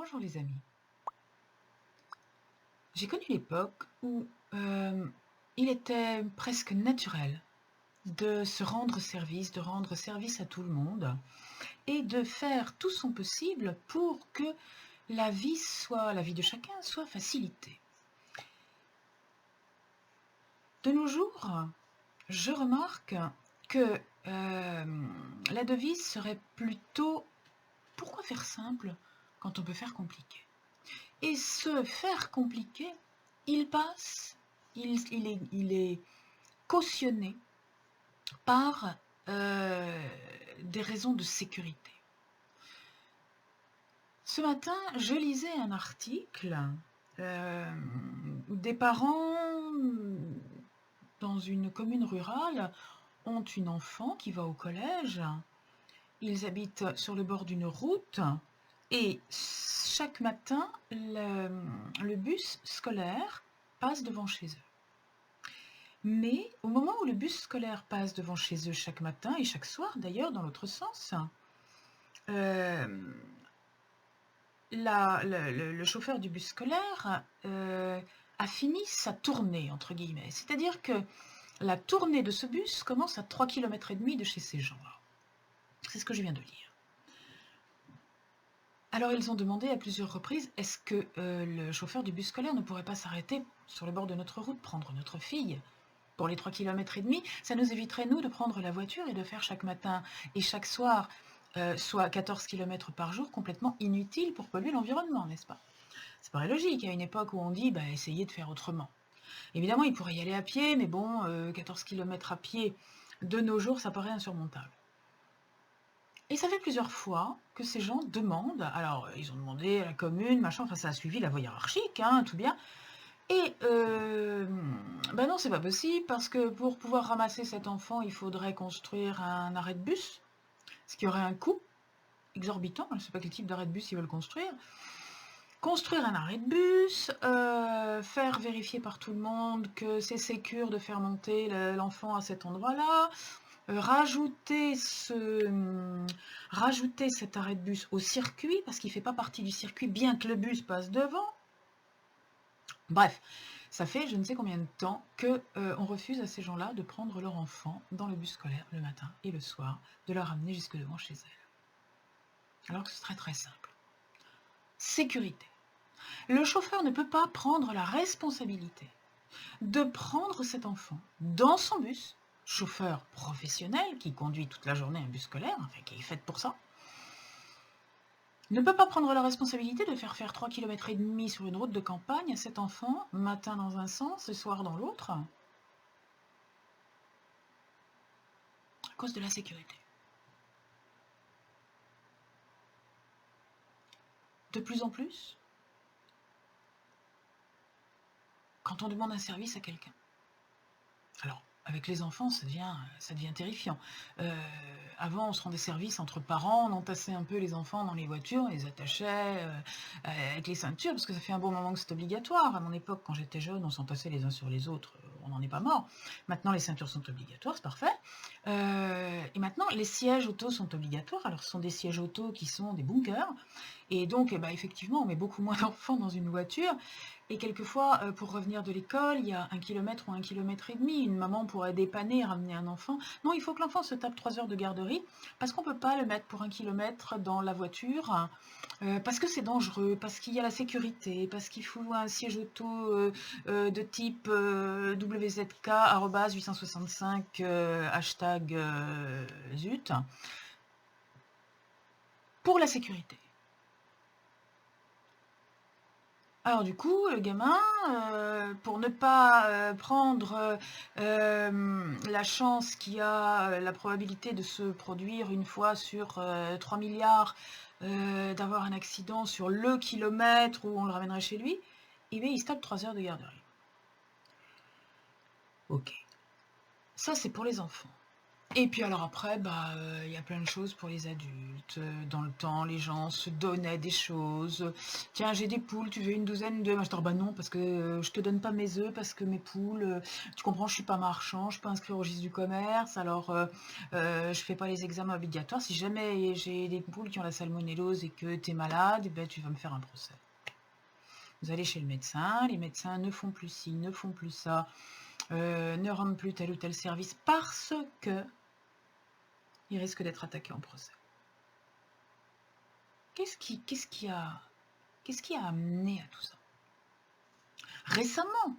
Bonjour les amis. J'ai connu l'époque où il était presque naturel de se rendre service, de rendre service à tout le monde et de faire tout son possible pour que la vie de chacun soit facilitée. De nos jours, je remarque que la devise serait plutôt pourquoi faire simple quand on peut faire compliqué? Et ce faire compliqué, il passe, il est cautionné par des raisons de sécurité. Ce matin, je lisais un article où des parents dans une commune rurale ont une enfant qui va au collège. Ils habitent sur le bord d'une route et chaque matin, le bus scolaire passe devant chez eux. Mais au moment où le bus scolaire passe devant chez eux chaque matin et chaque soir d'ailleurs dans l'autre sens, le chauffeur du bus scolaire a fini sa tournée, entre guillemets. C'est-à-dire que la tournée de ce bus commence à 3,5 km de chez ces gens-là. C'est ce que je viens de lire. Alors ils ont demandé à plusieurs reprises, est-ce que le chauffeur du bus scolaire ne pourrait pas s'arrêter sur le bord de notre route, prendre notre fille pour les 3,5 km? Ça nous éviterait, nous, de prendre la voiture et de faire chaque matin et chaque soir, soit 14 km par jour, complètement inutile pour polluer l'environnement, n'est-ce pas? Ça paraît logique, à une époque où on dit, essayez de faire autrement. Évidemment, ils pourraient y aller à pied, mais bon, 14 km à pied, de nos jours, ça paraît insurmontable. Et ça fait plusieurs fois que ces gens demandent, alors ils ont demandé à la commune, machin, enfin ça a suivi la voie hiérarchique, hein, tout bien. Et non, c'est pas possible, parce que pour pouvoir ramasser cet enfant, il faudrait construire un arrêt de bus, ce qui aurait un coût exorbitant, je ne sais pas quel type d'arrêt de bus ils veulent construire. Construire un arrêt de bus, faire vérifier par tout le monde que c'est sécure de faire monter l'enfant à cet endroit-là, rajouter cet arrêt de bus au circuit, parce qu'il ne fait pas partie du circuit, bien que le bus passe devant. Bref, ça fait je ne sais combien de temps qu'on refuse à ces gens-là de prendre leur enfant dans le bus scolaire le matin et le soir, de la ramener jusque devant chez elles. Alors que c'est très très simple. Sécurité. Le chauffeur ne peut pas prendre la responsabilité de prendre cet enfant dans son bus, chauffeur professionnel qui conduit toute la journée un bus scolaire, enfin qui est fait pour ça, ne peut pas prendre la responsabilité de faire 3,5 km sur une route de campagne à cet enfant, matin dans un sens et soir dans l'autre, à cause de la sécurité. De plus en plus, quand on demande un service à quelqu'un, alors avec les enfants, ça devient terrifiant. Avant, on se rendait service entre parents, on entassait un peu les enfants dans les voitures, on les attachait avec les ceintures, parce que ça fait un bon moment que c'est obligatoire. À mon époque, quand j'étais jeune, on s'entassait les uns sur les autres, on n'en est pas mort. Maintenant, les ceintures sont obligatoires, c'est parfait. Et maintenant, les sièges auto sont obligatoires. Alors, ce sont des sièges auto qui sont des bunkers. Et donc, effectivement, on met beaucoup moins d'enfants dans une voiture. Et quelquefois, pour revenir de l'école, il y a 1 km ou 1,5 km. Une maman pourrait dépanner, ramener un enfant. Non, il faut que l'enfant se tape 3 heures de garderie, parce qu'on ne peut pas le mettre pour 1 km dans la voiture, parce que c'est dangereux, parce qu'il y a la sécurité, parce qu'il faut un siège auto de type WZK, 865, hashtag zut, pour la sécurité. Alors du coup, le gamin, pour ne pas prendre la chance qui a la probabilité de se produire une fois sur 3 milliards, d'avoir un accident sur le kilomètre où on le ramènerait chez lui, il se tape 3 heures de garderie. Ok. Ça, c'est pour les enfants. Et puis alors après, il y a plein de choses pour les adultes. Dans le temps, les gens se donnaient des choses. Tiens, j'ai des poules, tu veux une douzaine d'œufs? Moi, je dis, bah non, parce que je te donne pas mes œufs, parce que mes poules, tu comprends, je suis pas marchand, je suis pas inscrit au registre du commerce, alors je fais pas les examens obligatoires. Si jamais j'ai des poules qui ont la salmonellose et que tu es malade, eh ben, tu vas me faire un procès. Vous allez chez le médecin, les médecins ne font plus ci, ne font plus ça, ne rendent plus tel ou tel service parce que il risque d'être attaqué en procès. Qu'est-ce qui a amené à tout ça? Récemment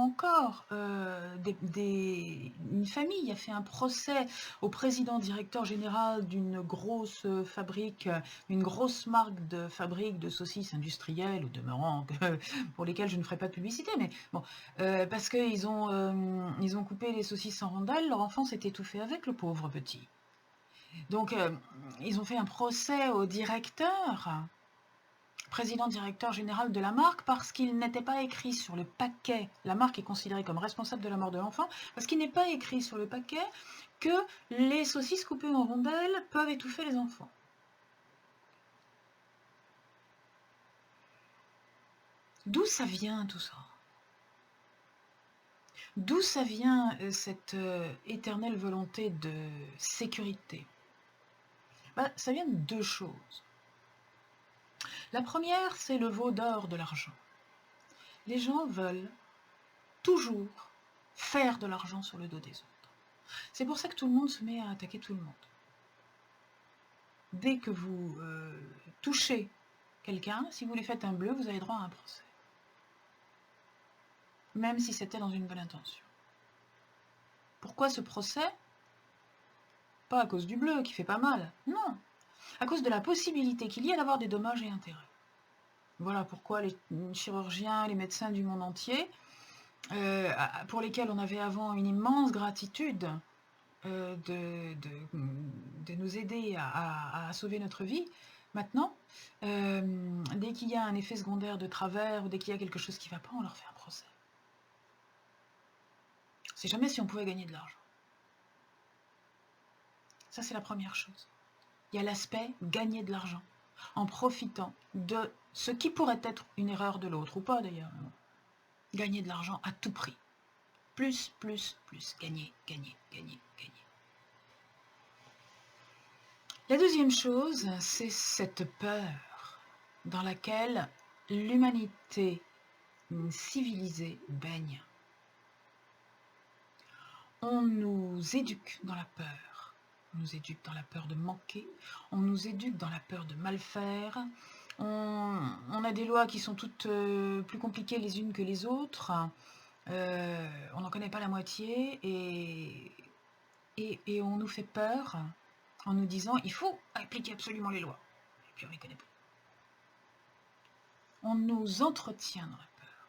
encore, une famille a fait un procès au président directeur général d'une grosse fabrique, une grosse marque de fabrique de saucisses industrielles, au demeurant, pour lesquelles je ne ferai pas de publicité, mais bon, parce qu'ils ont coupé les saucisses en rondelles, leur enfant s'est étouffé avec, le pauvre petit. Donc, ils ont fait un procès au président directeur général de la marque, parce qu'il n'était pas écrit sur le paquet, la marque est considérée comme responsable de la mort de l'enfant, parce qu'il n'est pas écrit sur le paquet que les saucisses coupées en rondelles peuvent étouffer les enfants. D'où ça vient tout ça? D'où ça vient cette éternelle volonté de sécurité? Ça vient de deux choses. La première, c'est le veau d'or de l'argent. Les gens veulent toujours faire de l'argent sur le dos des autres. C'est pour ça que tout le monde se met à attaquer tout le monde. Dès que vous touchez quelqu'un, si vous lui faites un bleu, vous avez droit à un procès. Même si c'était dans une bonne intention. Pourquoi ce procès? Pas à cause du bleu, qui fait pas mal. Non. À cause de la possibilité qu'il y ait d'avoir des dommages et intérêts. Voilà pourquoi les chirurgiens, les médecins du monde entier, pour lesquels on avait avant une immense gratitude de nous aider à sauver notre vie, maintenant, dès qu'il y a un effet secondaire de travers, ou dès qu'il y a quelque chose qui ne va pas, on leur fait un procès. C'est jamais si on pouvait gagner de l'argent. Ça, c'est la première chose. Il y a l'aspect gagner de l'argent, en profitant de ce qui pourrait être une erreur de l'autre, ou pas d'ailleurs. Gagner de l'argent à tout prix. Plus, plus, plus. Gagner, gagner, gagner, gagner. La deuxième chose, c'est cette peur dans laquelle l'humanité civilisée baigne. On nous éduque dans la peur. On nous éduque dans la peur de manquer. On nous éduque dans la peur de mal faire. On a des lois qui sont toutes plus compliquées les unes que les autres. On n'en connaît pas la moitié et on nous fait peur en nous disant il faut appliquer absolument les lois. Et puis on ne les connaît pas. On nous entretient dans la peur.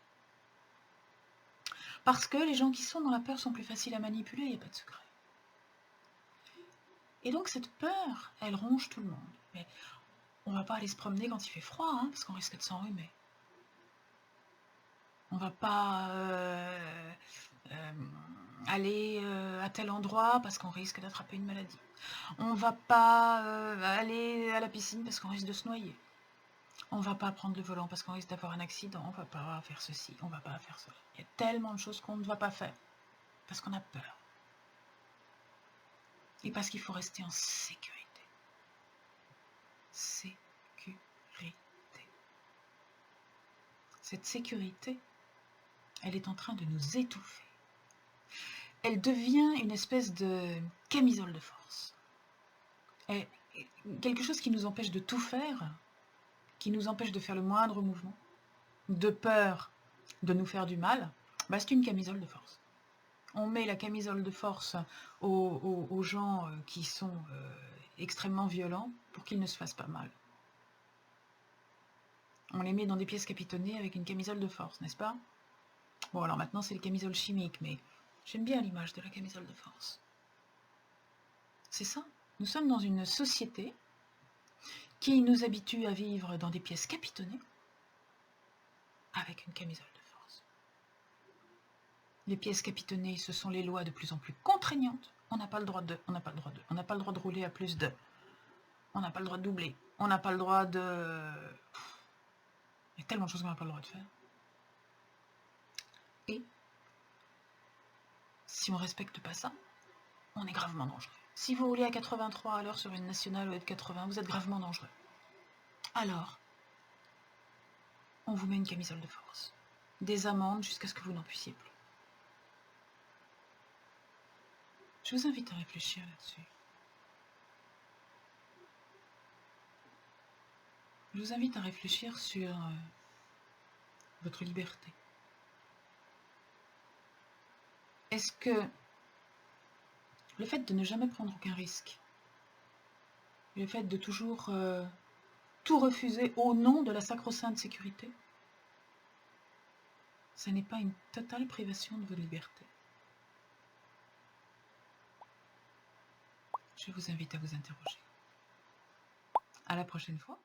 Parce que les gens qui sont dans la peur sont plus faciles à manipuler, il n'y a pas de secret. Et donc cette peur, elle ronge tout le monde. Mais on ne va pas aller se promener quand il fait froid, hein, parce qu'on risque de s'enrhumer. On ne va pas aller à tel endroit parce qu'on risque d'attraper une maladie. On ne va pas aller à la piscine parce qu'on risque de se noyer. On ne va pas prendre le volant parce qu'on risque d'avoir un accident. On ne va pas faire ceci, on ne va pas faire cela. Il y a tellement de choses qu'on ne va pas faire parce qu'on a peur. Et parce qu'il faut rester en sécurité. Sécurité. Cette sécurité, elle est en train de nous étouffer. Elle devient une espèce de camisole de force. Quelque chose qui nous empêche de tout faire, qui nous empêche de faire le moindre mouvement, de peur de nous faire du mal, c'est une camisole de force. On met la camisole de force aux gens qui sont extrêmement violents pour qu'ils ne se fassent pas mal. On les met dans des pièces capitonnées avec une camisole de force, n'est-ce pas? Bon, alors maintenant c'est le camisole chimique, mais j'aime bien l'image de la camisole de force. C'est ça. Nous sommes dans une société qui nous habitue à vivre dans des pièces capitonnées avec une camisole de force. Les pièces capitonnées, ce sont les lois de plus en plus contraignantes. On n'a pas le droit de, on n'a pas le droit de, on n'a pas le droit de rouler à plus de, on n'a pas le droit de doubler, on n'a pas le droit de... Il y a tellement de choses qu'on n'a pas le droit de faire. Et si on ne respecte pas ça, on est gravement dangereux. Si vous roulez à 83 à l'heure sur une nationale ou à 80, vous êtes gravement dangereux. Alors, on vous met une camisole de force, des amendes jusqu'à ce que vous n'en puissiez plus. Je vous invite à réfléchir là-dessus. Je vous invite à réfléchir sur votre liberté. Est-ce que le fait de ne jamais prendre aucun risque, le fait de toujours tout refuser au nom de la sacro-sainte sécurité, ça n'est pas une totale privation de votre liberté? Je vous invite à vous interroger. À la prochaine fois.